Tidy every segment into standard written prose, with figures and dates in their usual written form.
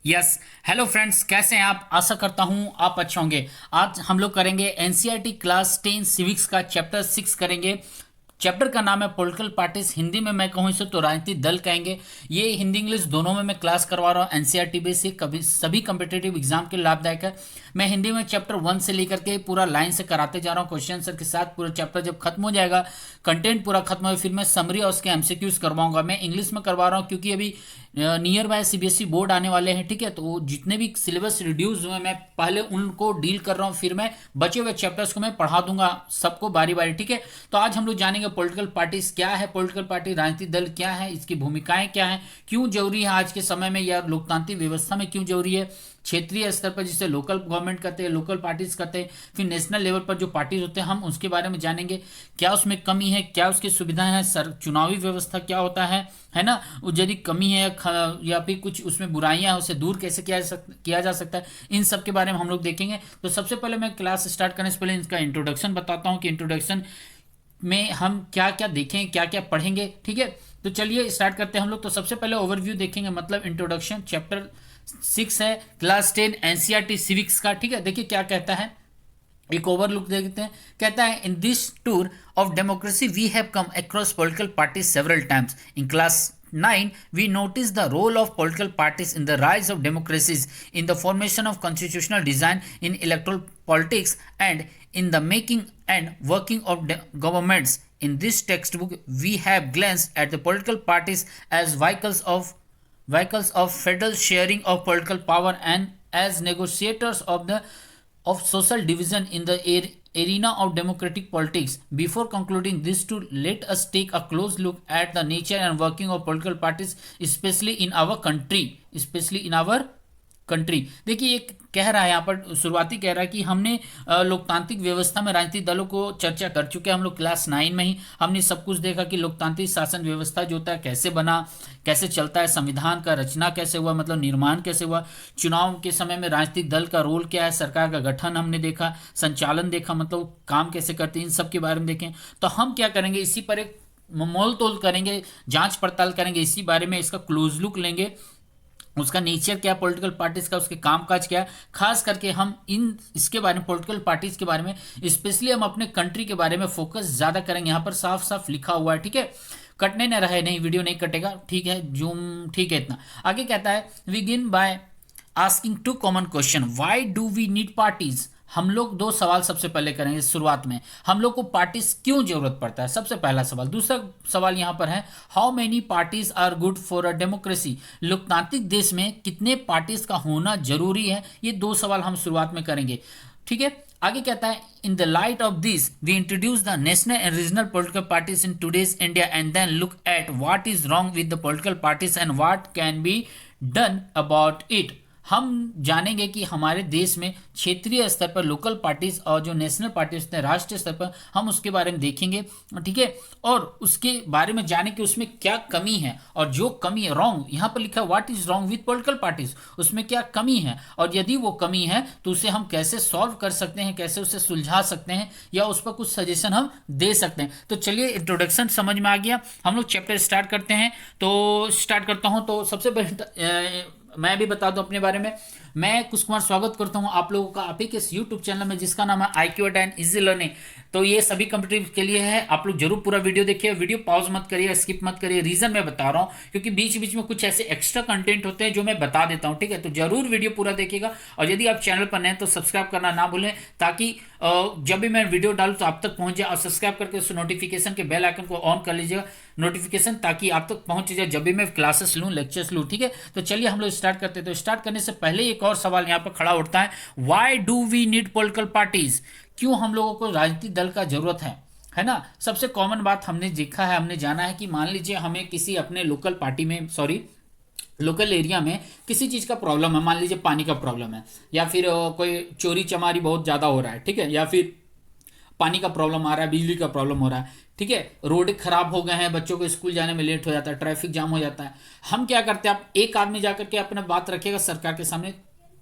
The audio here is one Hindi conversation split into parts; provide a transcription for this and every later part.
यस। हेलो फ्रेंड्स, कैसे हैं आप? आशा करता हूं आप अच्छे होंगे। आज हम लोग करेंगे एनसीईआरटी क्लास 10 सिविक्स का चैप्टर 6 करेंगे। चैप्टर का नाम है पॉलिटिकल पार्टीज। हिंदी में मैं कहूँ इसे तो राजनीतिक दल कहेंगे। ये हिंदी इंग्लिश दोनों में मैं क्लास करवा रहा हूँ एनसीईआरटी बेस से, कभी सभी कम्पिटेटिव एग्जाम के लिए लाभदायक है। मैं हिंदी में चैप्टर 1 से लेकर के पूरा लाइन से कराते जा रहा हूँ क्वेश्चन आंसर के साथ। पूरा चैप्टर जब खत्म हो जाएगा, कंटेंट पूरा खत्म हो, फिर मैं समरी और उसके एमसीक्यूज करवाऊंगा। मैं इंग्लिश में करवा रहा हूँ क्योंकि अभी नियर बाय सीबीएसई बोर्ड आने वाले हैं, ठीक है। तो वो जितने भी सिलेबस रिड्यूस हुए मैं पहले उनको डील कर रहा हूँ, फिर मैं बचे हुए चैप्टर्स को मैं पढ़ा दूंगा सबको बारी बारी, ठीक है। तो आज हम लोग जानेंगे पॉलिटिकल पार्टीज क्या है, पॉलिटिकल पार्टी राजनीतिक दल क्या है, इसकी भूमिकाएं क्या है, क्यों जरूरी है आज के समय में, या लोकतांत्रिक व्यवस्था में क्यों जरूरी है, क्षेत्रीय स्तर पर जिसे लोकल गवर्नमेंट कहते हैं, लोकल पार्टीज कहते हैं, फिर नेशनल लेवल पर जो पार्टीज होते हैं हम उसके बारे में जानेंगे। क्या उसमें कमी है, क्या उसकी सुविधाएं हैं, सर चुनावी व्यवस्था क्या होता है ना। वो यदि कमी है या फिर कुछ उसमें बुराइयां हैं उसे दूर कैसे किया जा सकता है, इन सब के बारे में हम लोग देखेंगे। तो सबसे पहले मैं क्लास स्टार्ट करने से पहले इसका इंट्रोडक्शन बताता हूँ कि इंट्रोडक्शन में हम क्या क्या देखें, क्या क्या पढ़ेंगे, ठीक है। तो चलिए स्टार्ट करते हैं हम लोग। तो सबसे पहले ओवरव्यू देखेंगे, मतलब इंट्रोडक्शन। चैप्टर 6 है क्लास 10 एनसीईआरटी सिविक्स का, ठीक है। देखिए क्या कहता है, एक ओवरलुक देखते हैं। कहता है in this tour of democracy we have come across political parties several times. In class 9 we notice the role of political parties in the rise of democracies, in the formation of constitutional design, in electoral politics, and in the making and working of governments. In this textbook we have glanced at the political parties as vehicles of federal sharing of political power and as negotiators of social division in the arena of democratic politics. Before concluding this tour, let us take a close look at the nature and working of political parties, especially in our country. Especially in our country. देखिए एक कह रहा है यहाँ पर, शुरुआती कह रहा है कि हमने लोकतांत्रिक व्यवस्था में राजनीतिक दलों को चर्चा कर चुके हैं हम लोग क्लास 9 में ही। हमने सब कुछ देखा कि लोकतांत्रिक शासन व्यवस्था जो होता है कैसे बना, कैसे चलता है, संविधान का रचना कैसे हुआ, मतलब निर्माण कैसे हुआ, चुनाव के समय में राजनीतिक दल का रोल क्या है, सरकार का गठन हमने देखा, संचालन देखा, मतलब काम कैसे करते हैं, इन सब के बारे में देखें। तो हम क्या करेंगे, इसी पर एक मोल तोल करेंगे, जांच पड़ताल करेंगे, इसी बारे में इसका क्लोज लुक लेंगे। उसका नेचर क्या है पॉलिटिकल पार्टीज का, उसके कामकाज क्या है, खास करके हम इसके बारे में, पॉलिटिकल पार्टीज के बारे में स्पेशली हम अपने कंट्री के बारे में फोकस ज्यादा करेंगे। यहाँ पर साफ साफ लिखा हुआ है, ठीक है। कटने न रहे, नहीं वीडियो नहीं कटेगा, ठीक है। जूम ठीक है इतना। आगे कहता है विगिन by asking to common question, why do we need parties. हम लोग दो सवाल सबसे पहले करेंगे शुरुआत में, हम लोग को पार्टीज क्यों जरूरत पड़ता है, सबसे पहला सवाल। दूसरा सवाल यहां पर है how many parties are good for a democracy. लोकतांत्रिक देश में कितने पार्टीज का होना जरूरी है, ये दो सवाल हम शुरुआत में करेंगे, ठीक है। आगे कहता है in the light of this we introduce the national and regional political parties in today's India and then look at what is wrong with the political parties and what can be done about it. हम जानेंगे कि हमारे देश में क्षेत्रीय स्तर पर लोकल पार्टीज और जो नेशनल पार्टीज होते हैं राष्ट्रीय स्तर पर, हम उसके बारे में देखेंगे, ठीक है। और उसके बारे में जाने कि उसमें क्या कमी है, और जो कमी है रॉन्ग, यहाँ पर लिखा है what is wrong with political parties, उसमें क्या कमी है, और यदि वो कमी है तो उसे हम कैसे सॉल्व कर सकते हैं, कैसे उसे सुलझा सकते हैं, या उस पर कुछ सजेशन हम दे सकते हैं। तो चलिए इंट्रोडक्शन समझ में आ गया, हम लोग चैप्टर स्टार्ट करते हैं। तो स्टार्ट करता हूँ। तो सबसे पहले मैं भी बता दूं अपने बारे में, मैं कुश कुमार स्वागत करता हूं आप लोगों का आप ही के इस यूट्यूब चैनल में जिसका नाम है IQ एंड इजी लर्निंग। तो ये सभी कम्पिटिटिव के लिए है, आप लोग जरूर पूरा वीडियो देखिए, वीडियो पॉज मत करिए, स्किप मत करिए। रीजन मैं बता रहा हूं क्योंकि बीच बीच में कुछ ऐसे एक्स्ट्रा कंटेंट होते हैं जो मैं बता देता हूं, ठीक है। तो जरूर वीडियो पूरा देखिएगा, और यदि आप चैनल पर नए हैं तो सब्सक्राइब करना ना भूलें, ताकि जब भी मैं वीडियो डालूं तो आप तक पहुंच जाए। और सब्सक्राइब करके उस नोटिफिकेशन के बेल आइकन को ऑन कर लीजिएगा, नोटिफिकेशन, ताकि आप तक पहुंच जाए जब भी मैं क्लासेस लूं, लेक्चर्स लूं, ठीक है। तो चलिए हम लोग स्टार्ट करते हैं। तो स्टार्ट करने से पहले एक और सवाल यहाँ पर खड़ा उठता है, why do we need political parties. क्यों हम लोगों को राजनीतिक दल का जरूरत है ना। सबसे कॉमन बात हमने देखा है, हमने जाना है कि मान लीजिए हमें किसी अपने लोकल पार्टी में, सॉरी लोकल एरिया में किसी चीज़ का प्रॉब्लम है, मान लीजिए पानी का प्रॉब्लम है, या फिर कोई चोरी चमारी बहुत ज़्यादा हो रहा है, ठीक है, या फिर पानी का प्रॉब्लम आ रहा है, बिजली का प्रॉब्लम हो रहा है, ठीक है, रोड खराब हो गए हैं, बच्चों को स्कूल जाने में लेट हो जाता है, ट्रैफिक जाम हो जाता है। हम क्या करते हैं, आप एक आदमी जाकर के अपना बात रखिएगा सरकार के सामने,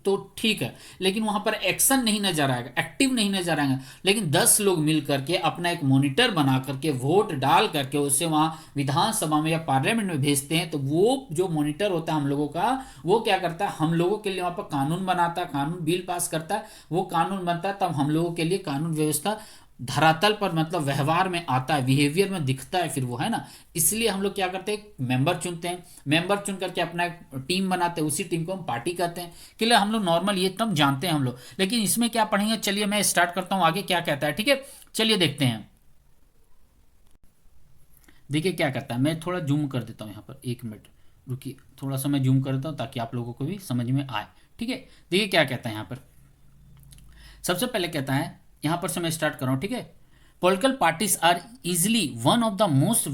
तो ठीक है, लेकिन वहां पर एक्शन नहीं नजर आएगा, एक्टिव नहीं नजर आएगा। लेकिन 10 लोग मिल करके अपना एक मॉनिटर बना करके वोट डाल करके उसे वहां विधानसभा में या पार्लियामेंट में भेजते हैं, तो वो जो मॉनिटर होता है हम लोगों का, वो क्या करता है, हम लोगों के लिए वहां पर कानून बनाता है, कानून बिल पास करता है, वो कानून बनता है, तब हम लोगों के लिए कानून व्यवस्था धरातल पर मतलब व्यवहार में आता है, बिहेवियर में दिखता है, फिर वो है ना। इसलिए हम लोग क्या करते हैं, मेंबर चुनते हैं, मेंबर चुन करके अपना एक टीम बनाते हैं, उसी टीम को हम पार्टी कहते हैं। कि हम लोग नॉर्मल ये टर्म जानते हैं हम लोग, लेकिन इसमें क्या पढ़ेंगे, चलिए मैं स्टार्ट करता हूं आगे क्या कहता है। ठीक है, चलिए देखते हैं। देखिए क्या करता है, मैं थोड़ा जूम कर देता हूं यहाँ पर, 1 मिनट रुकिए, थोड़ा सा मैं जूम कर देता हूं ताकि आप लोगों को भी समझ में आए। ठीक है, देखिए क्या कहता है यहाँ पर। सबसे पहले कहता है, यहां पर से मैं स्टार्ट कर रहा हूं। ठीक है, political parties are easily one of the most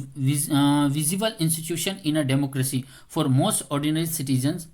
visible institution in a democracy for most ordinary citizens.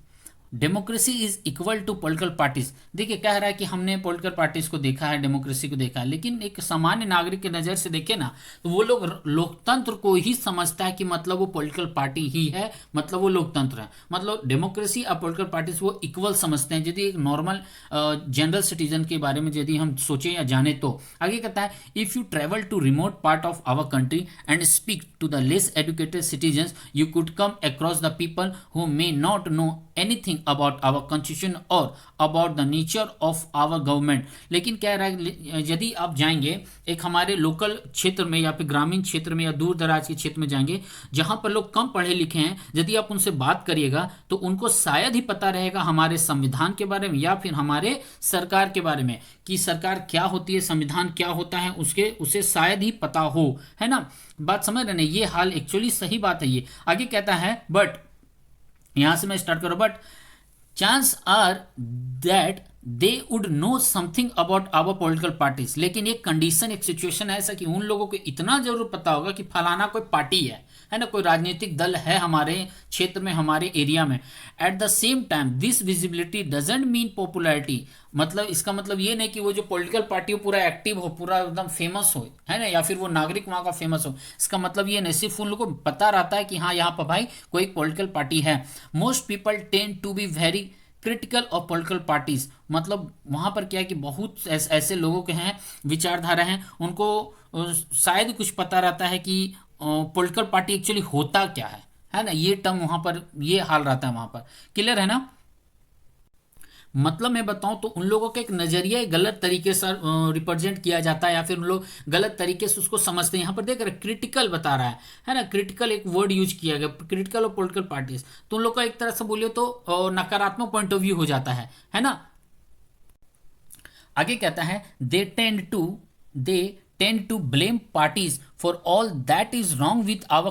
Democracy is equal to political parties. देखिए कह रहा है कि हमने पॉलिटिकल पार्टीज को देखा है, डेमोक्रेसी को देखा है, लेकिन एक सामान्य नागरिक की नज़र से देखे ना, तो वो लोग लोकतंत्र को ही समझता है कि मतलब वो पॉलिटिकल पार्टी ही है, मतलब वो लोकतंत्र है। मतलब डेमोक्रेसी और पॉलिटिकल पार्टीज वो इक्वल समझते हैं, यदि एक नॉर्मल जनरल सिटीजन के बारे में यदि हम सोचें या जाने तो। आगे कहता है, if you travel to remote part of our country and speak to the less educated citizens, you could come across the people who may not know anything about our constitution or about the nature of our government। लेकिन कह रहा है यदि आप जाएंगे एक हमारे लोकल क्षेत्र में या फिर ग्रामीण क्षेत्र में या दूर दराज के क्षेत्र में जाएंगे जहां पर लोग कम पढ़े लिखे हैं, यदि आप उनसे बात करिएगा तो उनको शायद ही पता रहेगा हमारे संविधान के बारे में या फिर हमारे सरकार के बारे में, कि सरकार क्या होती है, संविधान क्या होता है, उसे शायद ही पता हो, है ना। बात समझ रहे हैं, ये हाल एक्चुअली सही बात है ये। आगे कहता है, बट यहां से मैं स्टार्ट करूं, but chances are that they would know something about our political parties. लेकिन एक कंडीशन, एक सिचुएशन है ऐसा कि उन लोगों को इतना जरूर पता होगा कि फलाना कोई पार्टी है ना, कोई राजनीतिक दल है हमारे क्षेत्र में, हमारे एरिया में। At the same time this visibility doesn't mean popularity. मतलब इसका मतलब ये नहीं कि वो जो पॉलिटिकल पार्टी हो पूरा एक्टिव हो, पूरा एकदम फेमस हो, है ना, या फिर वो नागरिक वहां का फेमस हो। इसका मतलब ये नहीं, सिर्फ उन लोगों को पता रहता है कि हाँ यहाँ पर भाई कोई पॉलिटिकल पार्टी है। Most people tend to be very critical of political parties. मतलब वहां पर क्या है कि बहुत ऐसे लोगों के हैं, विचारधारा हैं, उनको शायद कुछ पता रहता है कि पॉलिटिकल पार्टी एक्चुअली होता क्या है ना। ये टर्म वहां पर, ये हाल रहता है वहां पर। क्लियर है ना। मतलब मैं बताऊं तो उन लोगों का एक नजरिया गलत तरीके से रिप्रेजेंट किया जाता है, या फिर उन लोग गलत तरीके से उसको समझते हैं। यहाँ पर देख रहे क्रिटिकल बता रहा है ना, क्रिटिकल एक वर्ड यूज किया गया, क्रिटिकल ऑफ पॉलिटिकल पार्टीज। तो उन लोग का एक तरह से बोलिए तो नकारात्मक पॉइंट ऑफ व्यू हो जाता है ना। आगे कहता है, दे tend to blame parties for all that is wrong with our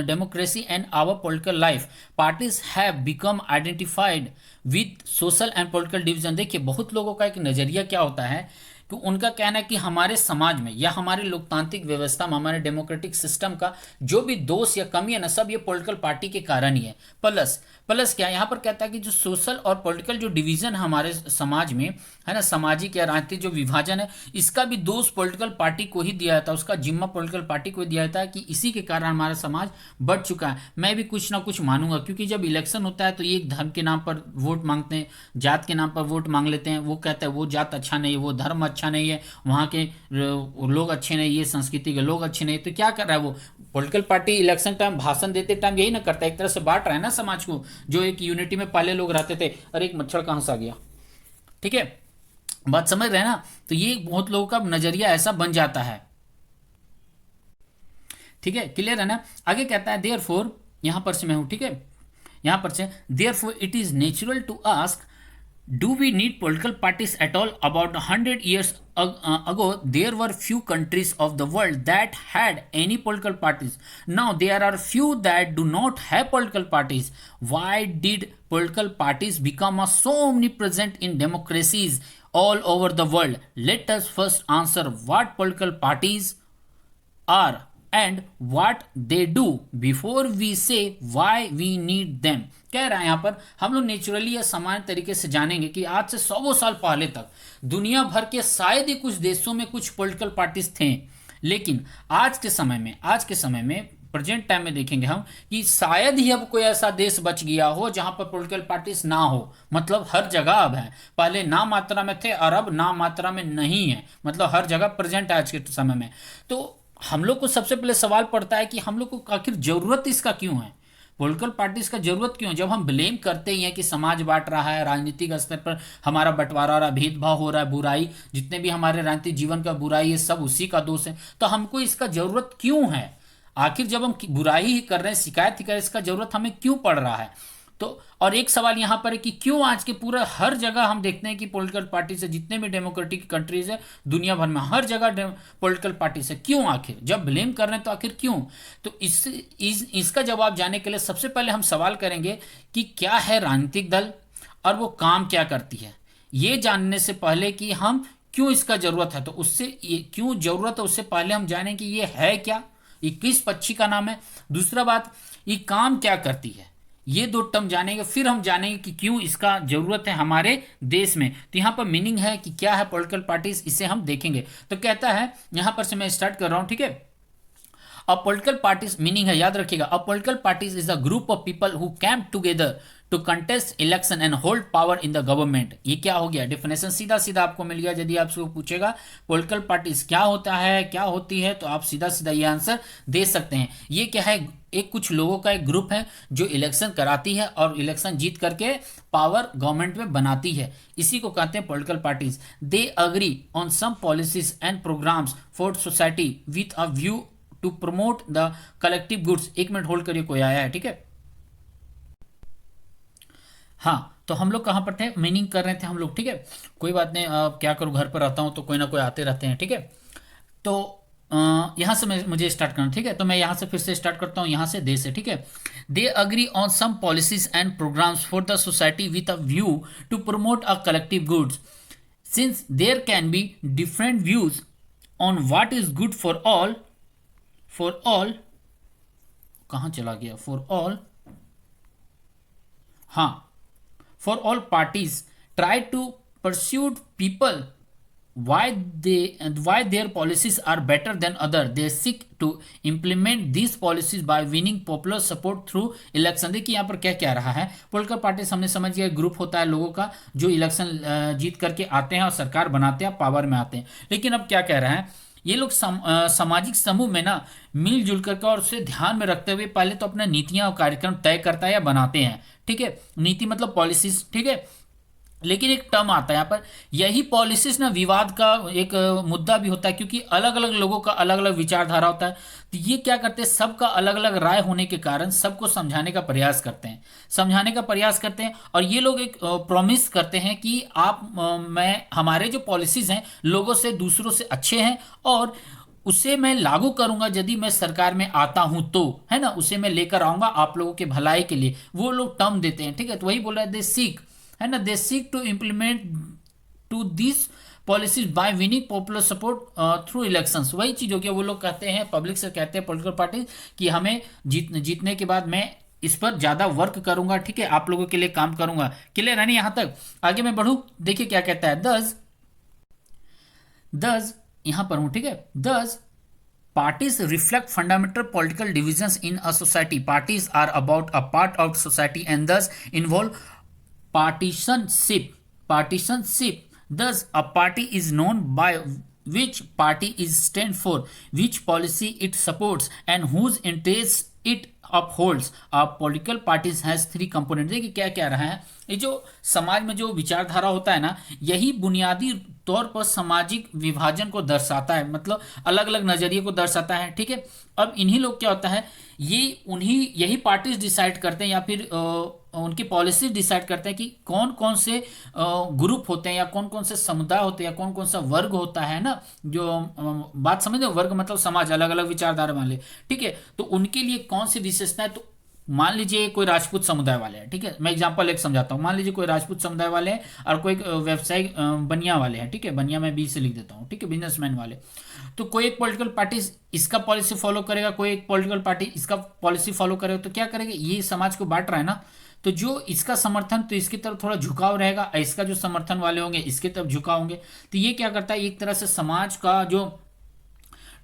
democracy and our political life. Parties have become identified with social and political division। देखिए बहुत लोगों का एक नज़रिया क्या होता है कि उनका कहना है कि हमारे समाज में या हमारे लोकतांत्रिक व्यवस्था में, हमारे डेमोक्रेटिक सिस्टम का जो भी दोष या कमी है ना, सब ये पॉलिटिकल पार्टी के कारण ही है। प्लस क्या यहाँ पर कहता है कि जो सोशल और पॉलिटिकल जो डिवीजन है हमारे समाज में, है ना, सामाजिक या राजनीतिक जो विभाजन है, इसका भी दोष पॉलिटिकल पार्टी को ही दिया जाता है, उसका जिम्मा पॉलिटिकल पार्टी को दिया जाता है कि इसी के कारण हमारा समाज बढ़ चुका है। मैं भी कुछ ना कुछ मानूंगा, क्योंकि जब इलेक्शन होता है तो ये धर्म के नाम पर वोट मांगते हैं, जात के नाम पर वोट मांग लेते हैं। वो कहते हैं वो जात अच्छा नहीं है, वो धर्म अच्छा नहीं है, वहाँ के लोग अच्छे नहीं, ये संस्कृति के लोग अच्छे नहीं। तो क्या कर रहा है वो पॉलिटिकल पार्टी, इलेक्शन टाइम भाषण देते टाइम यही ना करता है, एक तरह से बांट रहा है ना समाज को। जो एक यूनिटी में पहले लोग रहते थे, अरे एक मच्छर कहां से आ गया, ठीक है, बात समझ रहे हैं ना। तो ये बहुत लोगों का नजरिया ऐसा बन जाता है, ठीक है, क्लियर है ना। आगे कहता है, देयरफॉर, यहां पर से मैं हूं, ठीक है, यहां पर से, therefore it is natural to ask, do we need political parties at all? About 100 years ago, there were few countries of the world that had any political parties. Now there are few that do not have political parties. Why did political parties become so omnipresent in democracies all over the world? Let us first answer what political parties are and what they do before we say why we need them। कह रहा है यहाँ पर हम लोग नेचुरली या सामान्य तरीके से जानेंगे कि आज से 100 साल पहले तक दुनिया भर के शायद ही कुछ देशों में कुछ पॉलिटिकल पार्टीज थे, लेकिन आज के समय में प्रेजेंट टाइम में देखेंगे हम कि शायद ही अब कोई ऐसा देश बच गया हो जहां पर पॉलिटिकल पार्टीज ना हो। मतलब हर जगह अब है, पहले ना मात्रा में थे और अब ना मात्रा में नहीं है, मतलब हर जगह प्रेजेंट है आज के समय में। तो हम लोग को सबसे पहले सवाल पड़ता है कि हम लोग को आखिर जरूरत इसका क्यों है, पॉलिटिकल पार्टीज का जरूरत क्यों है। जब हम ब्लेम करते ही हैं कि समाज बांट रहा है, राजनीतिक स्तर पर हमारा बंटवारा हो रहा है, भेदभाव हो रहा है, बुराई जितने भी हमारे राजनीतिक जीवन का बुराई है सब उसी का दोष है, तो हमको इसका जरूरत क्यों है। आखिर जब हम बुराई ही कर रहे हैं, शिकायत ही कर रहे हैं, इसका जरूरत हमें क्यों पड़ रहा है। तो और एक सवाल यहां पर है कि क्यों आज के पूरा हर जगह हम देखते हैं कि पॉलिटिकल पार्टी से जितने भी डेमोक्रेटिक कंट्रीज है दुनिया भर में हर जगह पॉलिटिकल पार्टी से क्यों, आखिर जब ब्लेम कर रहे हैं तो आखिर क्यों। तो इसका जवाब जानने के लिए सबसे पहले हम सवाल करेंगे कि क्या है राजनीतिक दल और वो काम क्या करती है। ये जानने से पहले कि हम क्यों इसका जरूरत है, तो उससे क्यों जरूरत है उससे पहले हम जानें कि ये है क्या, ये किस पक्षी का नाम है। दूसरा बात, ये काम क्या करती है, ये दो टर्म जानेंगे, फिर हम जानेंगे कि क्यों इसका जरूरत है हमारे देश में। तो यहां पर मीनिंग है कि क्या है पॉलिटिकल पार्टीज, इसे हम देखेंगे। तो कहता है यहां पर से मैं स्टार्ट कर रहा हूं, ठीक है। अ पॉलिटिकल पार्टीज मीनिंग है, याद रखिएगा, a political parties is a group of people who came together to contest election and hold power in the government. ये क्या हो गया, डेफिनेशन सीधा सीधा आपको मिल गया। यदि आपसे पूछेगा पॉलिटिकल पार्टीज क्या होता है, क्या होती है, तो आप सीधा सीधा ये आंसर दे सकते हैं। ये क्या है, एक कुछ लोगों का एक ग्रुप है जो इलेक्शन कराती है और इलेक्शन जीत करके पावर गवर्नमेंट में बनाती है, इसी को कहते हैं political parties. They agree on some policies and programmes for society with a view to promote the collective goods. एक मिनट होल्ड करिए, कोई आया है, ठीक है। हाँ, तो हम लोग कहाँ पर थे, मीनिंग कर रहे थे हम लोग, ठीक है। कोई बात नहीं, क्या करूँ, घर पर रहता हूँ तो कोई ना कोई आते रहते हैं, ठीक है। तो यहाँ से मुझे स्टार्ट करना, ठीक है। तो मैं यहाँ से फिर से स्टार्ट करता हूँ, यहाँ से दे से, ठीक है। They agree on some policies and programmes for the society with a view to promote a collective goods since there can be different views on what is good for all कहाँ चला गया, फॉर ऑल, हाँ, for all parties try to pursue people why their policies are better than other, they seek to implement these policies by winning popular support through election। देखिए यहाँ पर क्या क्या रहा है, पॉलिटिकल पार्टीज हमने समझ गया ग्रुप होता है लोगों का जो इलेक्शन जीत करके आते हैं और सरकार बनाते हैं, पावर में आते हैं। लेकिन अब क्या कह रहा है, ये लोग सामाजिक समूह में ना मिलजुल करके और उसे ध्यान में रखते हुए पहले तो अपना नीतियां और कार्यक्रम तय करता है या बनाते हैं, ठीक है। नीति मतलब पॉलिसीज, ठीक है। लेकिन एक टर्म आता है यहाँ पर, यही पॉलिसीज ना विवाद का एक मुद्दा भी होता है, क्योंकि अलग अलग लोगों का अलग अलग विचारधारा होता है। तो ये क्या करते हैं, सबका अलग अलग राय होने के कारण सबको समझाने का प्रयास करते हैं, और ये लोग एक प्रॉमिस करते हैं कि मैं हमारे जो पॉलिसीज हैं लोगों से दूसरों से अच्छे हैं और उसे मैं लागू करूंगा यदि मैं सरकार में आता हूं तो, है ना, उसे मैं लेकर आऊंगा आप लोगों के भलाई के लिए, वो लोग टर्म देते हैं, ठीक है। तो वही बोल रहा है, दे सीक, है ना, they seek to implement to this policies by winning popular support through elections. वही चीज हो गया, वो लोग कहते हैं, पब्लिक से कहते हैं पॉलिटिकल पार्टी कि हमें जीतने के बाद मैं इस पर ज्यादा वर्क करूंगा, ठीक है, आप लोगों के लिए काम करूंगा। क्लियर है नहीं, यहां तक आगे मैं बढ़ू, देखिए क्या कहता है, दस यहां पर हूं, ठीक है। दस parties reflect fundamental political divisions in a society. Parties are about a part of society and thus involve partisanship. Thus a party is known by which party is stand for, which policy it supports and whose interests it upholds. A political parties has three components। देखिए क्या क्या रहा है, ये जो समाज में जो विचारधारा होता है ना, यही बुनियादी तौर पर सामाजिक विभाजन को दर्शाता है, मतलब अलग अलग नजरिए को दर्शाता है, ठीक है। अब इन्हीं लोग क्या होता है, यही पार्टीज डिसाइड करते हैं या फिर उनकी पॉलिसी डिसाइड करते हैं कि कौन कौन से ग्रुप होते हैं या कौन कौन से समुदाय होते हैं या कौन कौन सा वर्ग होता है ना, जो बात समझ रहे हो, वर्ग मतलब समाज, अलग अलग विचारधारा वाले, ठीक है। तो उनके लिए कौन सी विशेषताएं, तो मान लीजिए कोई राजपूत समुदाय वाले हैं, ठीक है, मैं एग्जांपल एक समझाता हूँ। मान लीजिए कोई राजपूत समुदाय वाले हैं और कोई व्यवसायिक बनिया वाले हैं, ठीक है, बनिया में बी से लिख देता हूँ, ठीक है, बिजनेसमैन वाले। तो कोई एक पॉलिटिकल पार्टी इसका पॉलिसी फॉलो करेगा, कोई एक पॉलिटिकल पार्टी इसका पॉलिसी फॉलो करेगा, तो क्या करेगा, ये समाज को बांट रहा है ना। तो जो इसका समर्थन तो इसकी तरफ थोड़ा झुकाव रहेगा, इसका जो समर्थन वाले होंगे इसके तरफ झुकाव होंगे। तो ये क्या करता है, एक तरह से समाज का जो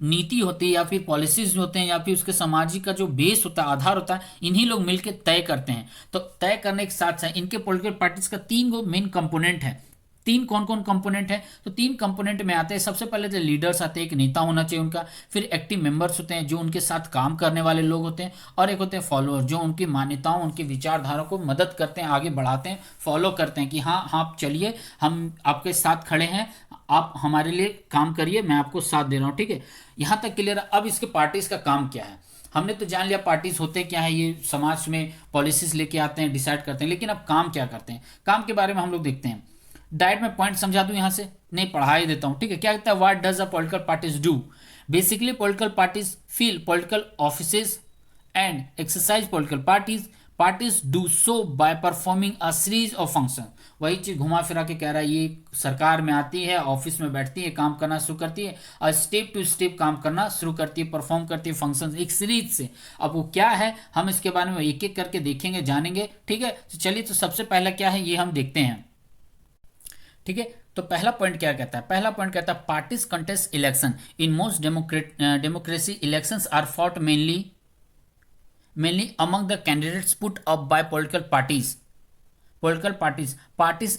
नीति होती है या फिर पॉलिसीज होते हैं या फिर उसके सामाजिक का जो बेस होता है, आधार होता है, इन्हीं लोग मिलकर तय करते हैं। तो तय करने के साथ साथ इनके पॉलिटिकल पार्टीज का 3 गो मेन कंपोनेंट है। 3 कौन कौन कंपोनेंट है? तो 3 कंपोनेंट में आते हैं। सबसे पहले तो लीडर्स आते हैं, एक नेता होना चाहिए उनका, फिर एक्टिव मेंबर्स होते हैं जो उनके साथ काम करने वाले लोग होते हैं, और एक होते हैं फॉलोअर जो उनकी मान्यताओं, उनकी विचारधारा को मदद करते हैं, आगे बढ़ाते हैं, फॉलो करते हैं कि हाँ आप चलिए, हम आपके साथ खड़े हैं, आप हमारे लिए काम करिए, मैं आपको साथ दे रहा हूँ। ठीक है, यहाँ तक क्लियर है। अब इसके पार्टीज का काम क्या है? हमने तो जान लिया पार्टीज होते क्या है, ये समाज में पॉलिसीज लेके आते हैं, डिसाइड करते हैं, लेकिन अब काम क्या करते हैं, काम के बारे में हम लोग देखते हैं। डायरेक्ट मैं पॉइंट समझा दूं यहां से, नहीं पढ़ा ही देता हूं। ठीक है, क्या कहता है, what does a political parties do? Basically political parties fill political offices and exercise political parties do so by performing a series of function. वही चीज घुमा फिरा के कह रहा है, ये सरकार में आती है, ऑफिस में बैठती है, काम करना शुरू करती है, और स्टेप टू स्टेप काम करना शुरू करती है, परफॉर्म करती है फंक्शन एक सीरीज से। अब वो क्या है, हम इसके बारे में एक एक करके देखेंगे, जानेंगे। ठीक है, तो चलिए, तो सबसे पहला क्या है ये हम देखते हैं। ठीक है, तो पहला पॉइंट क्या कहता है? पहला पॉइंट कहता है parties contest election in most democracy elections are fought mainly among the candidates put up by political parties. Parties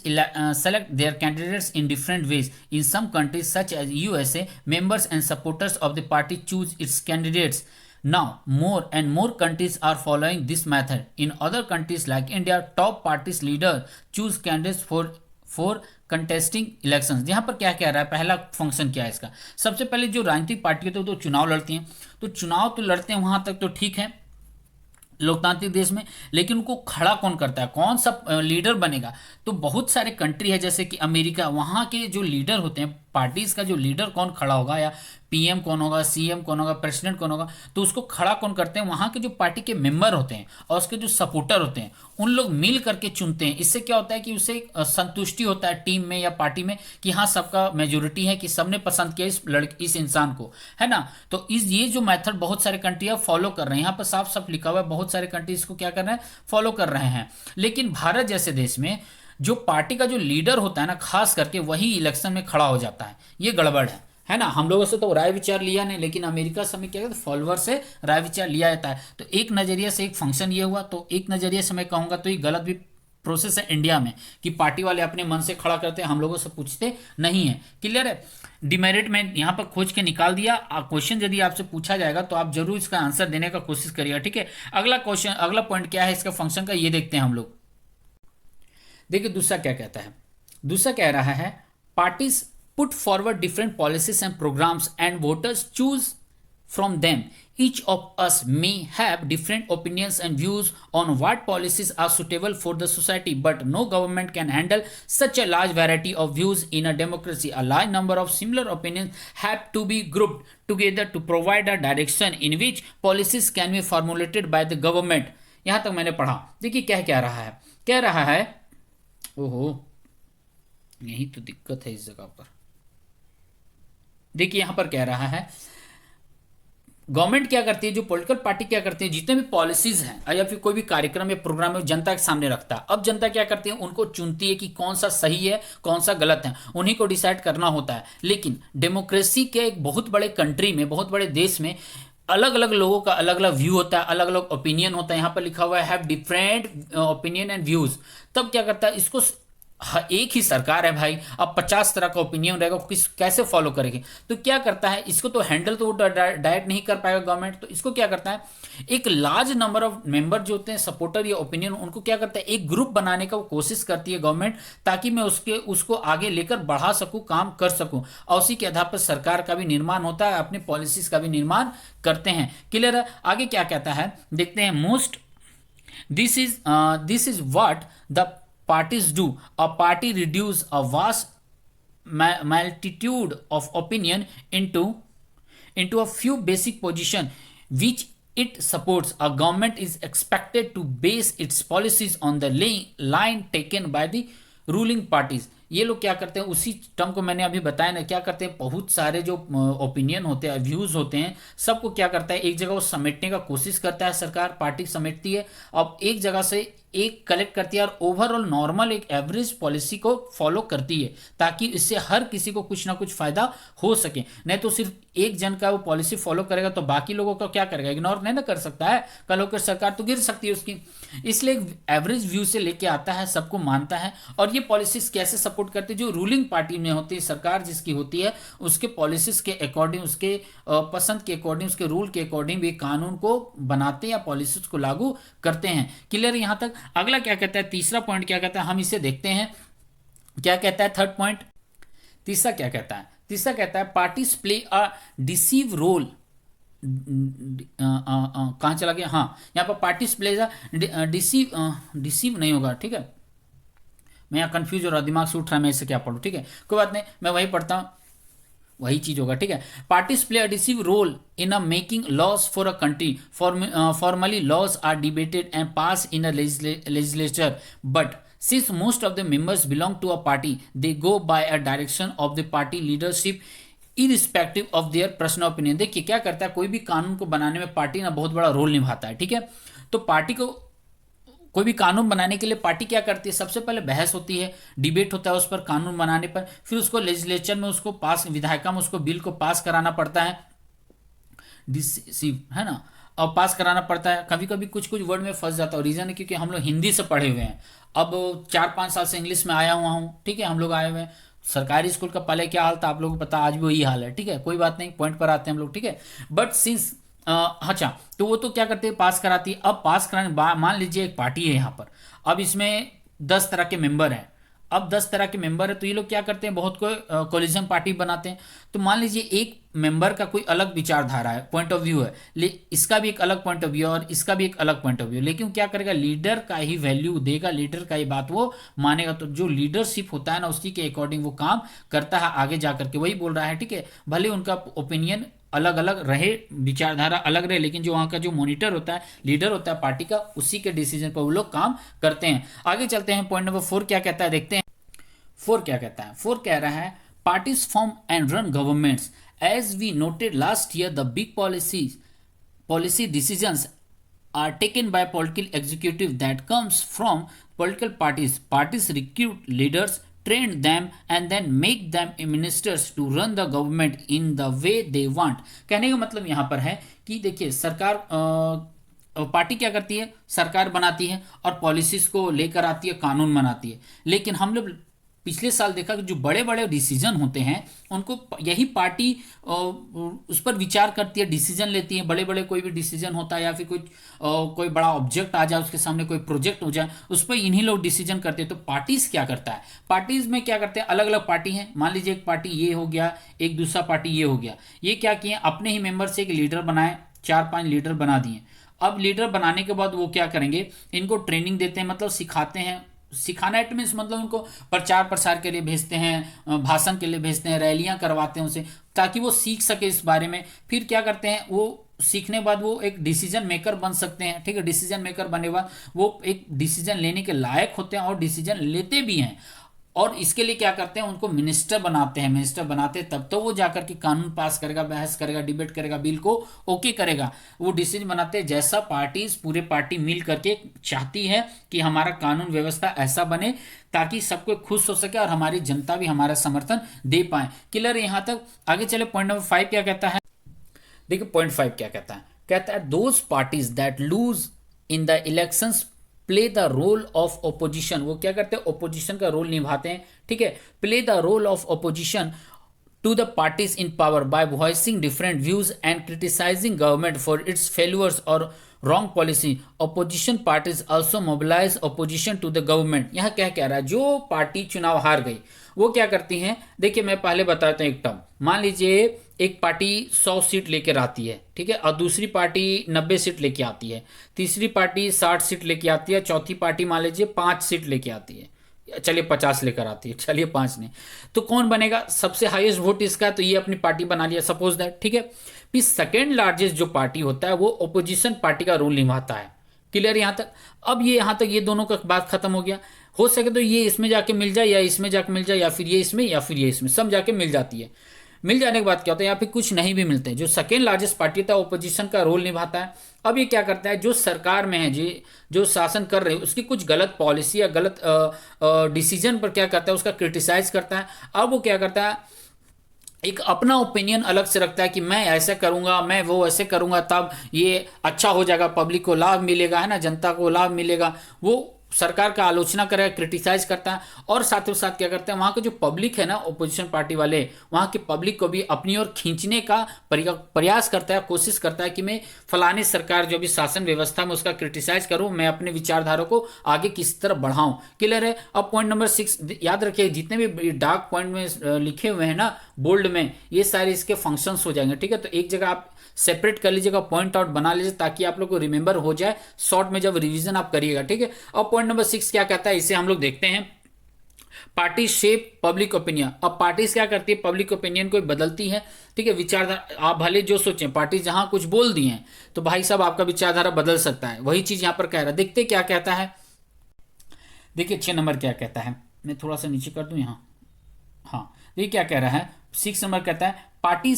select their candidates in different ways. In some countries such as USA, members and supporters of the party choose its candidates. Now more and more countries are following this method. In other countries like India, top parties leader choose candidates for contesting elections. यहाँ पर क्या कह रहा है, पहला फंक्शन क्या है इसका? सबसे पहले जो राजनीतिक पार्टी होती है तो चुनाव लड़ती हैं, तो चुनाव तो लड़ते हैं, वहां तक तो ठीक है लोकतांत्रिक देश में, लेकिन उनको खड़ा कौन करता है, कौन सा लीडर बनेगा? तो बहुत सारे कंट्री है जैसे कि अमेरिका, वहाँ के जो लीडर होते हैं पार्टीज का, जो लीडर कौन खड़ा होगा, या पीएम कौन होगा, सीएम कौन होगा, प्रेसिडेंट कौन होगा, तो उसको खड़ा कौन करते हैं? वहाँ के जो पार्टी के मेंबर होते हैं और उसके जो सपोर्टर होते हैं, उन लोग मिल करके चुनते हैं। इससे क्या होता है कि उसे संतुष्टि होता है टीम में या पार्टी में कि हाँ सबका मेजोरिटी है, कि सबने पसंद किया इस इंसान को, है ना। तो ये जो मेथड बहुत सारे कंट्री फॉलो कर रहे हैं। यहाँ पर साफ साफ लिखा हुआ है बहुत सारे कंट्री इसको क्या कर रहे हैं, फॉलो कर रहे हैं। लेकिन भारत जैसे देश में जो पार्टी का जो लीडर होता है ना, खास करके वही इलेक्शन में खड़ा हो जाता है, ये गड़बड़ है ना। हम लोगों से तो राय विचार लिया नहीं, लेकिन अमेरिका से क्या कहते हैं, फॉलोअर से राय विचार लिया जाता है। तो एक नजरिया से एक फंक्शन ये हुआ, तो एक नजरिए से मैं कहूंगा तो ये गलत भी प्रोसेस है इंडिया में, कि पार्टी वाले अपने मन से खड़ा करते हैं, हम लोगों से पूछते नहीं है। क्लियर है? डिमेरिट में यहाँ पर खोज के निकाल दिया। क्वेश्चन यदि आपसे पूछा जाएगा तो आप जरूर इसका आंसर देने का कोशिश करिएगा। ठीक है, अगला क्वेश्चन, अगला पॉइंट क्या है इसका फंक्शन का, ये देखते हैं हम लोग। देखिए दूसरा क्या कहता है, दूसरा कह रहा है parties put forward different policies and programs and voters choose from them. Each of us may have different opinions and views on what policies are suitable for the society, but no government can handle such a large variety of views in a democracy. A large number of similar opinions have to be grouped together to provide a direction in which policies can be formulated by the government. यहां तक मैंने पढ़ा। देखिए क्या रहा है, कह रहा है, ओहो यही तो दिक्कत है इस जगह पर। देखिए यहां पर कह रहा है गवर्नमेंट क्या करती है, जो पॉलिटिकल पार्टी क्या करती है, जितने भी पॉलिसीज हैं या फिर कोई भी कार्यक्रम या प्रोग्राम है जनता के सामने रखता है। अब जनता क्या करती है, उनको चुनती है कि कौन सा सही है कौन सा गलत है, उन्हीं को डिसाइड करना होता है। लेकिन डेमोक्रेसी के एक बहुत बड़े कंट्री में, बहुत बड़े देश में अलग अलग लोगों का अलग अलग व्यू होता है, अलग अलग ओपिनियन होता है। यहाँ पर लिखा हुआ है have different opinion and views. तब क्या करता है, इसको एक ही सरकार है भाई, अब 50 तरह का ओपिनियन रहेगा, किस कैसे फॉलो करेंगे? तो क्या करता है, इसको तो हैंडल तो डायरेक्ट नहीं कर पाएगा गवर्नमेंट, तो इसको क्या करता है, एक लार्ज नंबर ऑफ मेंबर जो होते हैं सपोर्टर या ओपिनियन, उनको क्या करता है, एक ग्रुप बनाने का कोशिश करती है गवर्नमेंट, ताकि मैं उसको आगे लेकर बढ़ा सकूं, काम कर सकूं, और उसी के आधार पर सरकार का भी निर्माण होता है, अपने पॉलिसीज का भी निर्माण करते हैं। क्लियर है? आगे क्या कहता है देखते हैं। Most this is what the parties do. A party reduce a vast multitude of opinion into a few basic position which it supports. A government is expected to base its policies on the line taken by the ruling parties. ये लोग क्या करते हैं, उसी टर्म को मैंने अभी बताया ना, क्या करते हैं, बहुत सारे जो ओपिनियन होते हैं, व्यूज होते हैं, सबको क्या करता है, एक जगह वो समेटने का कोशिश करता है सरकार, पार्टी समेटती है। अब एक जगह से एक कलेक्ट करती है और ओवरऑल नॉर्मल एक एवरेज पॉलिसी को फॉलो करती है, ताकि इससे हर किसी को कुछ ना कुछ फायदा हो सके। नहीं तो सिर्फ एक जन का वो पॉलिसी फॉलो करेगा तो बाकी लोगों को क्या करेगा, इग्नोर नहीं ना कर सकता है, कल होकर सरकार तो गिर सकती है उसकी। इसलिए एक एवरेज व्यू से लेके आता है, सबको मानता है। और ये पॉलिसीज कैसे सपोर्ट करती है, जो रूलिंग पार्टी में होती है, सरकार जिसकी होती है, उसके पॉलिसीज के अकॉर्डिंग, उसके पसंद के अकॉर्डिंग, उसके रूल के अकॉर्डिंग भी कानून को बनाते हैं या पॉलिसीज को लागू करते हैं। क्लियर यहां तक। अगला क्या कहता है, तीसरा पॉइंट क्या कहता है, हम इसे देखते हैं क्या कहता है। थर्ड पॉइंट, तीसरा क्या कहता है, तीसरा कहता है parties play a decisive role. कहां चला गया, हाँ, यहाँ पर पार्टीज प्ले डिसीव, डिसीव नहीं होगा, ठीक है, मैं यहाँ कंफ्यूज हो रहा, दिमाग से उठ रहा है, मैं इसे क्या पढ़ूँ, ठीक है, कोई बात नहीं, मैं वही पढ़ता हूँ, वही चीज होगा, ठीक है। Parties play a decisive role in a making laws for a country. Formally laws are debated and pass in a legislature, but since most of the members belong to a party, they go by a direction of the party leadership irrespective of their personal opinion। देखिए क्या करता है, कोई भी कानून को बनाने में पार्टी ना बहुत बड़ा रोल निभाता है, ठीक है। तो पार्टी को कोई भी कानून बनाने के लिए पार्टी क्या करती है, सबसे पहले बहस होती है, डिबेट होता है उस पर, कानून बनाने पर, फिर उसको लेजिस्लेचर में उसको पास, विधायिका में उसको बिल को पास कराना पड़ता है, डिसिसिव है ना, और पास कराना पड़ता है। कभी कभी कुछ कुछ वर्ड में फंस जाता है, रीजन है क्योंकि हम लोग हिंदी से पढ़े हुए हैं, अब 4-5 साल से इंग्लिश में आया हुआ हूँ, ठीक है, हम लोग आए हुए हैं। सरकारी स्कूल का पहले क्या हाल था आप लोगों को पता, आज भी वही हाल है, ठीक है, कोई बात नहीं, पॉइंट पर आते हैं हम लोग, ठीक है। बट सिंस अच्छा, तो वो तो क्या करते हैं, पास कराती है। अब पास कराने मान लीजिए एक पार्टी है यहाँ पर, अब इसमें 10 तरह के मेंबर हैं, अब 10 तरह के मेंबर है, तो ये लोग क्या करते हैं, बहुत कोई कोलिजन पार्टी बनाते हैं। तो मान लीजिए एक मेंबर का कोई अलग विचारधारा है, पॉइंट ऑफ व्यू है, इसका भी एक अलग पॉइंट ऑफ व्यू है और इसका भी एक अलग पॉइंट ऑफ व्यू, लेकिन क्या करेगा, लीडर का ही वैल्यू देगा, लीडर का ही बात वो मानेगा। तो जो लीडरशिप होता है ना, उसी के अकॉर्डिंग वो काम करता है आगे जा करके, वही बोल रहा है, ठीक है, भले उनका ओपिनियन अलग अलग रहे, विचारधारा अलग रहे, लेकिन जो वहाँ का जो मॉनिटर होता है, लीडर होता है पार्टी का, उसी के डिसीजन पर वो लोग काम करते हैं। आगे चलते हैं, पॉइंट नंबर 4 क्या कहता है, देखते हैं। 4 क्या कहता है, 4 कह रहा है parties form and run governments. As we noted last year, the big policy decisions are taken by political executive that comes from political parties. Parties recruit leaders, train them and then make them ministers to run the government in the way they want। कहने का मतलब यहाँ पर है कि देखिए सरकार पार्टी क्या करती है, सरकार बनाती है और पॉलिसीज को लेकर आती है, कानून बनाती है। लेकिन हम लोग पिछले साल देखा कि जो बड़े बड़े डिसीजन होते हैं उनको यही पार्टी उस पर विचार करती है, डिसीजन लेती है। बड़े बड़े कोई भी डिसीजन होता है या फिर कोई बड़ा ऑब्जेक्ट आ जाए उसके सामने, कोई प्रोजेक्ट हो जाए, उस पर इन्हीं लोग डिसीजन करते हैं। तो पार्टीज क्या करता है, पार्टीज में क्या करते हैं, अलग अलग पार्टी हैं, मान लीजिए एक पार्टी ये हो गया, एक दूसरा पार्टी ये हो गया, ये क्या किए, अपने ही मेंबर से एक लीडर बनाए, 4-5 लीडर बना दिए। अब लीडर बनाने के बाद वो क्या करेंगे, इनको ट्रेनिंग देते हैं, मतलब सिखाते हैं। सिखाना इट मीन्स मतलब उनको प्रचार प्रसार के लिए भेजते हैं, भाषण के लिए भेजते हैं, रैलियां करवाते हैं उसे, ताकि वो सीख सके इस बारे में। फिर क्या करते हैं, वो सीखने के बाद वो एक डिसीजन मेकर बन सकते हैं, ठीक है। डिसीजन मेकर बनने के बाद वो एक डिसीजन लेने के लायक होते हैं और डिसीजन लेते भी हैं। और इसके लिए क्या करते हैं, उनको मिनिस्टर बनाते हैं। मिनिस्टर बनाते हैं तब तो वो जाकर के कानून पास करेगा, बहस करेगा, डिबेट करेगा, बिल को ओके करेगा। वो डिसीजन बनाते हैं जैसा पार्टीज पूरे पार्टी मिल करके चाहती है कि हमारा कानून व्यवस्था ऐसा बने ताकि सबको खुश हो सके और हमारी जनता भी हमारा समर्थन दे पाए। क्लियर यहाँ तक। आगे चले, पॉइंट नंबर 5 क्या कहता है, देखिए पॉइंट 5 क्या कहता है, कहता है those parties that lose in the elections play the role of opposition. वो क्या करते हैं, ओपोजिशन का रोल निभाते हैं, ठीक है। Play the role of opposition to the parties in power by voicing different views and criticising government for its failures और wrong policy. Opposition parties also mobilise opposition to the government. यहाँ क्या कह रहा है, जो पार्टी चुनाव हार गई वो क्या करती हैं, देखिए मैं पहले बताता हूँ एक टर्म। मान लीजिए एक पार्टी 100 सीट लेकर आती है, ठीक है, और दूसरी पार्टी 90 सीट लेके आती है, तीसरी पार्टी 60 सीट लेके आती है, चौथी पार्टी मान लीजिए 5 सीट लेके आती है, चलिए 50 लेकर आती है, चलिए 5 नहीं, तो कौन बनेगा, सबसे हाईएस्ट वोट इसका, तो ये अपनी पार्टी बना लिया, सपोज दैट, ठीक है। फिर सेकेंड लार्जेस्ट जो पार्टी होता है वो ओपोजिशन पार्टी का रोल निभाता है। क्लियर यहाँ तक। अब ये यहाँ तक ये दोनों का बात खत्म हो गया। हो सके तो ये इसमें जाके मिल जाए या इसमें जाके मिल जाए, या फिर ये इसमें या फिर ये इसमें, सब जाके मिल जाती है। मिल जाने के बाद क्या होता है, या फिर कुछ नहीं भी मिलते, जो सेकेंड लार्जेस्ट पार्टी था ओपोजिशन का रोल निभाता है। अब ये क्या करता है, जो सरकार में है जी, जो शासन कर रहे हैं उसकी कुछ गलत पॉलिसी या गलत डिसीजन पर क्या करता है, उसका क्रिटिसाइज करता है। अब वो क्या करता है, एक अपना ओपिनियन अलग से रखता है कि मैं ऐसे करूंगा, मैं वो ऐसे करूंगा, तब ये अच्छा हो जाएगा, पब्लिक को लाभ मिलेगा, है ना, जनता को लाभ मिलेगा। वो सरकार का आलोचना करेगा, क्रिटिसाइज करता है। और साथ ही साथ क्या करता है, वहां के जो पब्लिक है ना, ओपोजिशन पार्टी वाले, वहां की पब्लिक को भी अपनी ओर खींचने का प्रयास करता है, कोशिश करता है कि मैं फलानी सरकार जो भी शासन व्यवस्था में उसका क्रिटिसाइज करूं, मैं अपने विचारधारा को आगे किस तरह बढ़ाऊं। क्लियर है। अब पॉइंट नंबर 6 याद रखिए, जितने भी डार्क पॉइंट में लिखे हुए हैं ना बोल्ड में, ये सारे इसके फंक्शंस हो जाएंगे। ठीक है, तो एक जगह आप सेपरेट कर लीजिएगा, पॉइंट आउट बना लीजिए, ताकि आप लोग को रिमेंबर हो जाए शॉर्ट में जब रिवीजन आप करिएगा। ठीक है। अब पॉइंट नंबर 6 क्या कहता है, इसे हम लोग देखते हैं। Party shape public opinion. अब पार्टीज क्या करती है, पब्लिक ओपिनियन को बदलती है। ठीक है, विचारधारा आप भले जो सोचें, पार्टी जहां कुछ बोल दी है तो भाई साहब आपका विचारधारा बदल सकता है। वही चीज यहां पर कह रहा है, देखते क्या कहता है। देखिए 6 नंबर क्या कहता है, मैं थोड़ा सा नीचे कर दूं यहां। हाँ, ये क्या कह रहा है, 6 नंबर कहता है party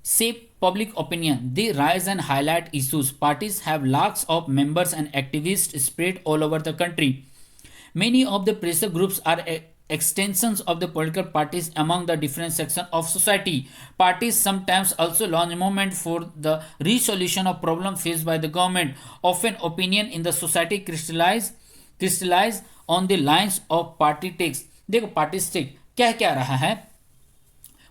shape public opinion. They rise and highlight issues. Parties have lakhs of members and activists spread all over the country. Many of the pressure groups are extensions of the political parties among the different sections of society. Parties sometimes also launch movement for the resolution of problem faced by the government. Often opinion in the society crystallize on the lines of party takes. देखो पार्टी स्टिक क्या क्या रहा है,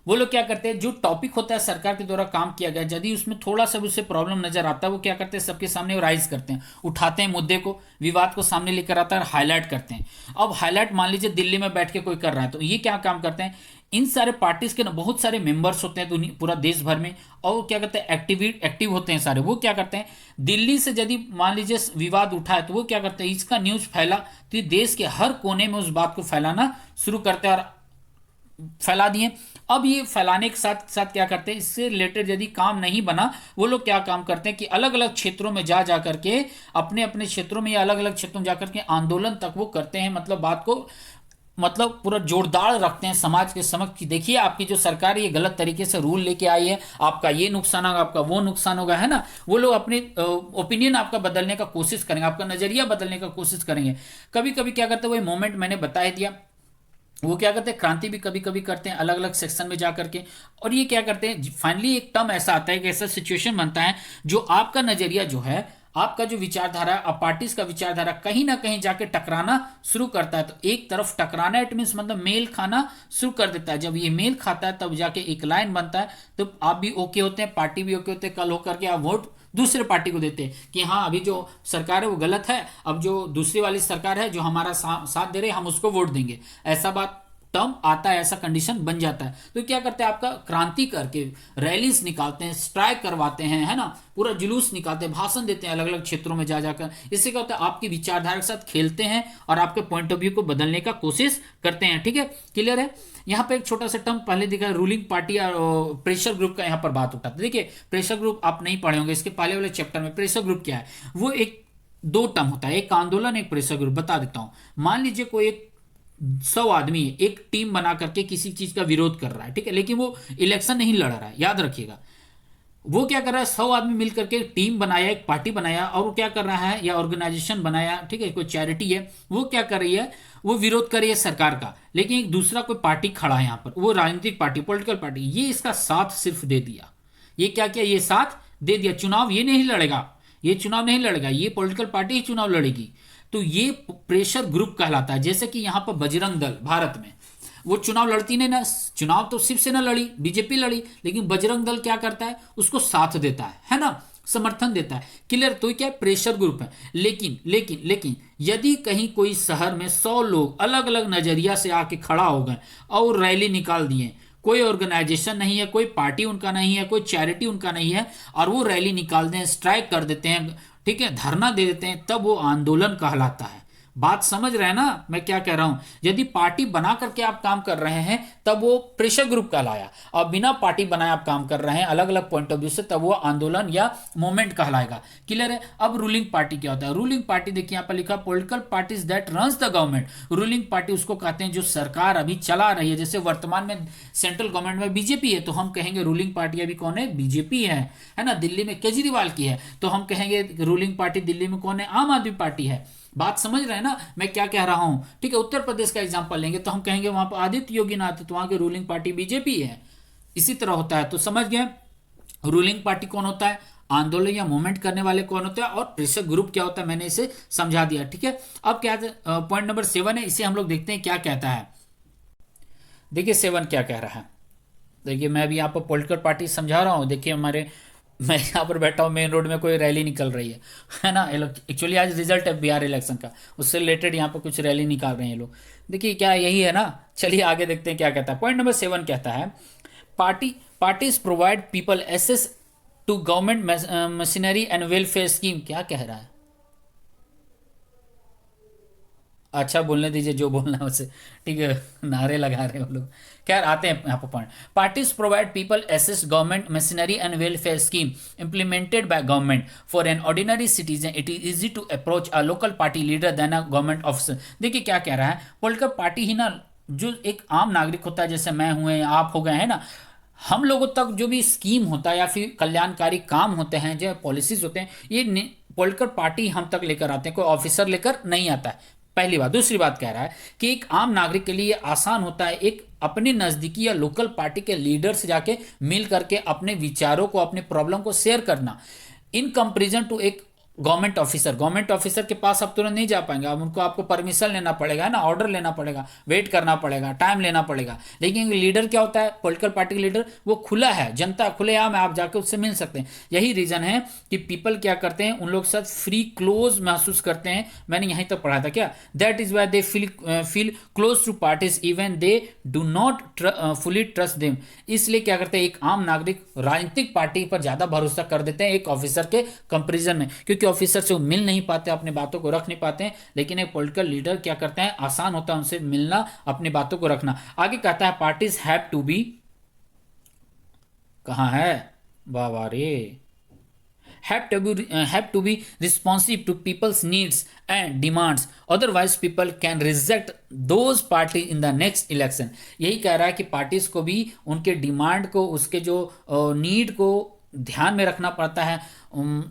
वो लोग क्या करते हैं, जो टॉपिक होता है सरकार के द्वारा काम किया गया, यदि उसमें थोड़ा सा भी उससे प्रॉब्लम नजर आता है, वो क्या करते हैं, सबके सामने राइज करते हैं, उठाते हैं मुद्दे को, विवाद को सामने लेकर आता है और हाईलाइट करते हैं। अब हाईलाइट मान लीजिए दिल्ली में बैठ के कोई कर रहा है, तो ये क्या काम करते हैं, इन सारे पार्टीज के ना बहुत सारे मेंबर्स होते हैं पूरा देश भर में, और वो क्या करते हैं, एक्टिव होते हैं सारे। वो क्या करते हैं, दिल्ली से यदि मान लीजिए विवाद उठा है, तो वो क्या करते हैं, इसका न्यूज फैला तो ये देश के हर कोने में उस बात को फैलाना शुरू करते हैं, और फैला दिए। अब ये फैलाने के साथ साथ क्या करते हैं, इससे रिलेटेड यदि काम नहीं बना, वो लोग क्या काम करते हैं कि अलग अलग क्षेत्रों में जा करके, अपने अपने क्षेत्रों में या अलग अलग क्षेत्रों में जाकर के आंदोलन तक वो करते हैं। मतलब बात को मतलब पूरा जोरदार रखते हैं समाज के समक्ष कि देखिए आपकी जो सरकार ये गलत तरीके से रूल लेके आई है, आपका ये नुकसान होगा, आपका वो नुकसान होगा, है ना। वो लोग अपने ओपिनियन आपका बदलने का कोशिश करेंगे, आपका नजरिया बदलने का कोशिश करेंगे। कभी कभी क्या करते हैं, वो मोमेंट मैंने बता ही दिया, वो क्या करते हैं, क्रांति भी कभी कभी करते हैं अलग अलग सेक्शन में जा करके। और ये क्या करते हैं, फाइनली एक टर्म ऐसा आता है कि ऐसा सिचुएशन बनता है, जो आपका नजरिया जो है, आपका जो विचारधारा, पार्टीज का विचारधारा कहीं ना कहीं जाके टकराना शुरू करता है। तो एक तरफ टकराना इट मीन्स मतलब मेल खाना शुरू कर देता है। जब ये मेल खाता है तब जाके एक लाइन बनता है, तो आप भी ओके होते हैं, पार्टी भी ओके होते हैं, कल होकर के आप वोट दूसरे पार्टी को देते हैं कि हाँ अभी जो सरकार है वो गलत है, अब जो दूसरी वाली सरकार है जो हमारा साथ दे रहे हैं हम उसको वोट देंगे। ऐसा बात टर्म आता है, ऐसा कंडीशन बन जाता है। तो क्या करते हैं, आपका क्रांति करके रैलीज निकालते हैं, स्ट्राइक करवाते हैं, है ना, पूरा जुलूस निकालते हैं, भाषण देते हैं अलग अलग क्षेत्रों में जा जाकर। इससे क्या होता है, आपकी विचारधारा के साथ खेलते हैं और आपके पॉइंट ऑफ व्यू को बदलने का कोशिश करते हैं। ठीक है, क्लियर है। यहाँ पे एक छोटा सा टर्म पहले दिखा, रूलिंग पार्टी और प्रेशर ग्रुप का यहाँ पर बात उठाते हैं। देखिए प्रेशर ग्रुप आप नहीं पढ़े होंगे, इसके पहले वाले चैप्टर में प्रेशर ग्रुप क्या है, वो एक दो टर्म होता है, एक आंदोलन एक प्रेशर ग्रुप। बता देता हूं, मान लीजिए कोई एक 100 आदमी है, एक टीम बना करके किसी चीज का विरोध कर रहा है, ठीक है, लेकिन वो इलेक्शन नहीं लड़ रहा है, याद रखिएगा। वो क्या कर रहा है, 100 आदमी मिलकर के टीम बनाया, एक पार्टी बनाया, और वो क्या कर रहा है, या ऑर्गेनाइजेशन बनाया, ठीक है, कोई चैरिटी है, वो क्या कर रही है, वो विरोध कर रही है सरकार का। लेकिन एक दूसरा कोई पार्टी खड़ा है यहाँ पर, वो राजनीतिक पार्टी, पॉलिटिकल पार्टी, ये इसका साथ सिर्फ दे दिया। ये क्या किया, ये साथ दे दिया। चुनाव ये नहीं लड़ेगा, ये चुनाव नहीं लड़ेगा, ये पॉलिटिकल पार्टी ही चुनाव लड़ेगी। तो ये प्रेशर ग्रुप कहलाता है। जैसे कि यहां पर बजरंग दल भारत में वो चुनाव लड़ती नहीं ना, चुनाव तो शिवसेना लड़ी, बीजेपी लड़ी, लेकिन बजरंग दल क्या करता है, उसको साथ देता है ना, समर्थन देता है। क्लियर। तो क्या है, प्रेशर ग्रुप है। लेकिन लेकिन लेकिन यदि कहीं कोई शहर में 100 लोग अलग अलग नजरिया से आके खड़ा हो गए और रैली निकाल दिए, कोई ऑर्गेनाइजेशन नहीं है, कोई पार्टी उनका नहीं है, कोई चैरिटी उनका नहीं है, और वो रैली निकालते हैं, स्ट्राइक कर देते हैं, ठीक है, धरना दे देते हैं, तब वो आंदोलन कहलाता है। बात समझ रहे हैं ना मैं क्या कह रहा हूं। यदि पार्टी बना करके आप काम कर रहे हैं तब तब वो प्रेशर ग्रुप कहलाया। और बिना पार्टी बनाए आप काम कर रहे हैं अलग अलग पॉइंट ऑफ व्यू से, तब वो आंदोलन या मूवमेंट कहलाएगा। क्लियर है। अब रूलिंग पार्टी क्या होता है? रूलिंग पार्टी देखिए यहाँ पर लिखा political parties that runs the government. Ruling party उसको कहते हैं जो सरकार अभी चला रही है। जैसे वर्तमान में सेंट्रल गवर्नमेंट में बीजेपी है तो हम कहेंगे रूलिंग पार्टी अभी कौन है? बीजेपी है ना। दिल्ली में केजरीवाल की है तो हम कहेंगे रूलिंग पार्टी दिल्ली में कौन है? आम आदमी पार्टी है। बात समझ रहे हैं ना मैं क्या कह रहा हूं? ठीक है। उत्तर प्रदेश का एग्जांपल लेंगे तो हम कहेंगे वहां पर आदित्य योगी नाथ है तो वहां की रूलिंग पार्टी बीजेपी है। इसी तरह होता है। तो समझ गए रूलिंग पार्टी कौन होता है, आंदोलन या मूवमेंट करने वाले कौन होते हैं, और प्रेशर ग्रुप क्या होता है मैंने इसे समझा दिया। ठीक है। अब क्या पॉइंट नंबर 7 है, इसे हम लोग देखते हैं क्या कहता है। देखिए 7 क्या कह रहा है। देखिए मैं अभी यहाँ पर पॉलिटिकल पार्टी समझा रहा हूँ। देखिए मैं यहाँ पर बैठा हूँ, मेन रोड में कोई रैली निकल रही है ना। एक्चुअली आज रिजल्ट है बिहार इलेक्शन का, उससे रिलेटेड यहाँ पर कुछ रैली निकाल रहे हैं लोग। देखिए क्या यही है ना। चलिए आगे देखते हैं क्या कहता है। पॉइंट नंबर 7 कहता है parties provide people access to government machinery and welfare scheme. क्या कह रहा है? अच्छा बोलने दीजिए जो बोलना है उसे। ठीक है। नारे लगा रहे हैं वो लोग। खैर आते हैं यहाँ पर point. Parties provide people access government machinery and welfare scheme implemented by government for an ordinary citizen it is easy to approach a local party leader than a government officer. देखिए क्या कह रहा है, पॉलिटिकल पार्टी ही ना जो एक आम नागरिक होता है, जैसे मैं हुए आप हो गए हैं ना, हम लोगों तक जो भी स्कीम होता है या फिर कल्याणकारी काम होते हैं, जो पॉलिसीज होते हैं, ये पॉलिटिकल पार्टी हम तक लेकर आते हैं, कोई ऑफिसर लेकर नहीं आता है। पहली बात। दूसरी बात कह रहा है कि एक आम नागरिक के लिए आसान होता है एक अपनी नजदीकी या लोकल पार्टी के लीडर से जाके मिल करके अपने विचारों को, अपने प्रॉब्लम को शेयर करना, इन कंपेरिजन टू एक गवर्नमेंट ऑफिसर के पास आप तुरंत नहीं जा पाएंगे। अब उनको आपको परमिशन लेना पड़ेगा, है ना, ऑर्डर लेना पड़ेगा, वेट करना पड़ेगा, टाइम लेना पड़ेगा। लेकिन लीडर क्या होता है, पॉलिटिकल पार्टी का लीडर वो खुला है, जनता खुलेआम है, आप जाकर उससे मिल सकते हैं। यही रीजन है कि पीपल क्या करते हैं, उन लोग के साथ फ्री क्लोज महसूस करते हैं। मैंने यहीं तक पढ़ा था क्या, that is why they feel close to parties even they do not fully trust them. इसलिए क्या करते हैं, एक आम नागरिक राजनीतिक पार्टी पर ज्यादा भरोसा कर देते हैं एक ऑफिसर के कंपेरिजन में, क्योंकि ऑफिसर से वो मिल नहीं पाते, अपनी बातों को रख नहीं पाते हैं। लेकिन एक पॉलिटिकल लीडर क्या करते हैं, आसान होता है उनसे मिलना, अपनी बातों को रखना। आगे कहता है पार्टीज हैव टू बी, कहां है बाबा रे, have to be responsive to people's needs and demands, otherwise people can reject those party in the next election। यही कह रहा है कि पार्टीज को भी उनके डिमांड को, उसके जो नीड को ध्यान में रखना पड़ता है,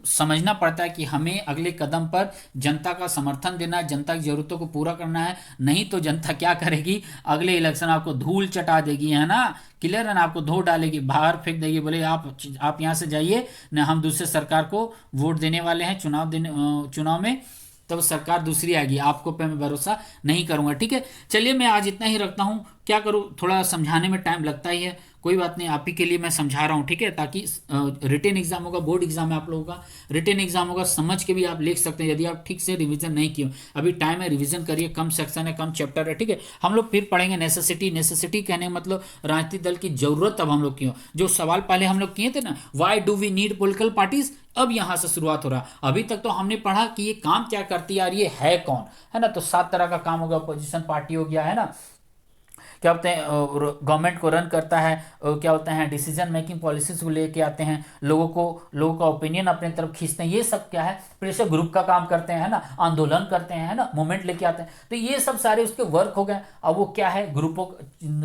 समझना पड़ता है कि हमें अगले कदम पर जनता का समर्थन देना है, जनता की जरूरतों को पूरा करना है। नहीं तो जनता क्या करेगी, अगले इलेक्शन आपको धूल चटा देगी, है ना, क्लियर है ना, आपको धो डालेगी, बाहर फेंक देगी, बोले आप यहाँ से जाइए ना, हम दूसरे सरकार को वोट देने वाले हैं चुनाव में, तो सरकार दूसरी आएगी, आपको पे मैं भरोसा नहीं करूंगा। ठीक है। चलिए मैं आज इतना ही रखता हूं, क्या करूं, थोड़ा समझाने में टाइम लगता ही है, कोई बात नहीं, आप ही के लिए मैं समझा रहा हूं। ठीक है। ताकि रिटेन एग्जाम होगा, बोर्ड एग्जाम है आप लोगों का, रिटेन एग्जाम होगा, समझ के भी आप लिख सकते हैं। यदि आप ठीक से रिवीजन नहीं किए, अभी टाइम है, रिवीजन करिए, कम सेक्शन है, कम चैप्टर है। ठीक है। हम लोग फिर पढ़ेंगे नेसेसिटी कहने का मतलब राजनीतिक दल की जरूरत अब हम लोग की, जो सवाल पहले हम लोग किए थे ना, why do we need political parties, अब यहां से शुरुआत हो रहा है। अभी तक तो हमने पढ़ा कि ये काम क्या करती है और ये है कौन, है ना। तो 7 तरह का काम हो गया, अपोजिशन पार्टी हो गया, है ना, क्या होते हैं, गवर्नमेंट को रन करता है, क्या होता है, डिसीजन मेकिंग पॉलिसीज को लेके आते हैं, लोगों का ओपिनियन अपने तरफ खींचते हैं। ये सब क्या है, प्रेशर ग्रुप का काम करते हैं, है ना, आंदोलन करते हैं, है ना, मूवमेंट लेके आते हैं। तो ये सब सारे उसके वर्क हो गए। अब वो क्या है, ग्रुपों,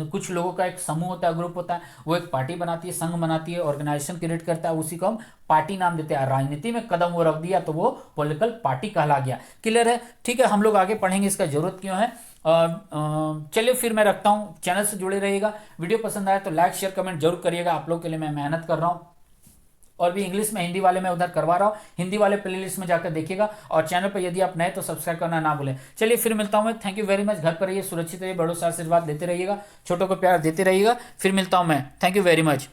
कुछ लोगों का एक समूह होता है, ग्रुप होता है, वो एक पार्टी बनाती है, संघ बनाती है, ऑर्गेनाइजेशन क्रिएट करता है, उसी को हम पार्टी नाम देते हैं। राजनीति में कदम वो रख दिया तो वो पॉलिटिकल पार्टी कहला गया। क्लियर है। ठीक है। हम लोग आगे पढ़ेंगे, इसका जरूरत क्यों है। चलिए फिर मैं रखता हूँ, चैनल से जुड़े रहिएगा। वीडियो पसंद आए तो लाइक शेयर कमेंट जरूर करिएगा। आप लोग के लिए मैं मेहनत कर रहा हूँ, और भी इंग्लिश में, हिंदी वाले मैं उधर करवा रहा हूँ, हिंदी वाले प्लेलिस्ट में जाकर देखिएगा। और चैनल पर यदि आप नए तो सब्सक्राइब करना ना भूलें। चलिए फिर मिलता हूँ मैं। Thank you very much. घर पर रहिए, सुरक्षित रहिए, बड़ों से आशीर्वाद लेते रहिएगा, छोटों को प्यार देते रहिएगा। फिर मिलता हूँ मैं। Thank you very much.